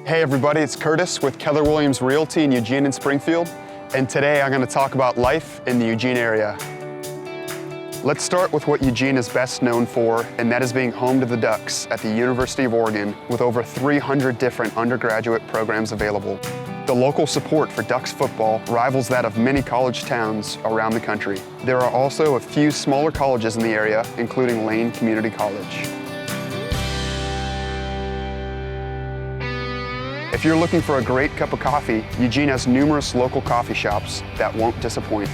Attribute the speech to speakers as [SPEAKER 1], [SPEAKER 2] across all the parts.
[SPEAKER 1] Hey everybody, it's Curtis with Keller Realty in Eugene and Springfield, and today I'm going to talk about life in the Eugene area. Let's start with what Eugene is best known for, and that is being home to the Ducks at the University of Oregon with over 300 different undergraduate programs available. The local support for Ducks football rivals that of many college towns around the country. There are also a few smaller colleges in the area, including Lane Community College. If you're looking for a great cup of coffee, Eugene has numerous local coffee shops that won't disappoint.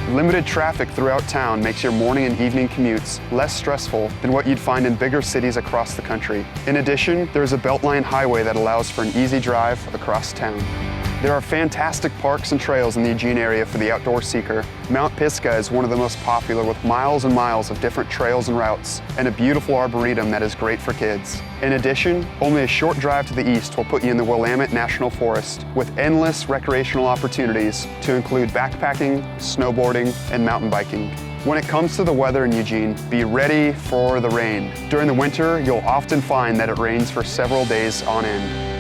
[SPEAKER 1] Limited traffic throughout town makes your morning and evening commutes less stressful than what you'd find in bigger cities across the country. In addition, there's a Beltline highway that allows for an easy drive across town. There are fantastic parks and trails in the Eugene area for the outdoor seeker. Mount Pisgah is one of the most popular, with miles and miles of different trails and routes, and a beautiful arboretum that is great for kids. In addition, only a short drive to the east will put you in the Willamette National Forest, with endless recreational opportunities to include backpacking, snowboarding, and mountain biking. When it comes to the weather in Eugene, be ready for the rain. During the winter, you'll often find that it rains for several days on end.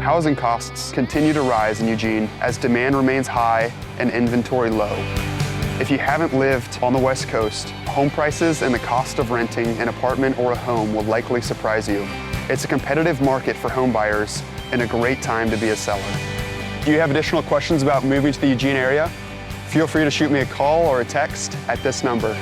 [SPEAKER 1] Housing costs continue to rise in Eugene as demand remains high and inventory low. If you haven't lived on the West Coast, home prices and the cost of renting an apartment or a home will likely surprise you. It's a competitive market for home buyers and a great time to be a seller. Do you have additional questions about moving to the Eugene area? Feel free to shoot me a call or a text at this number.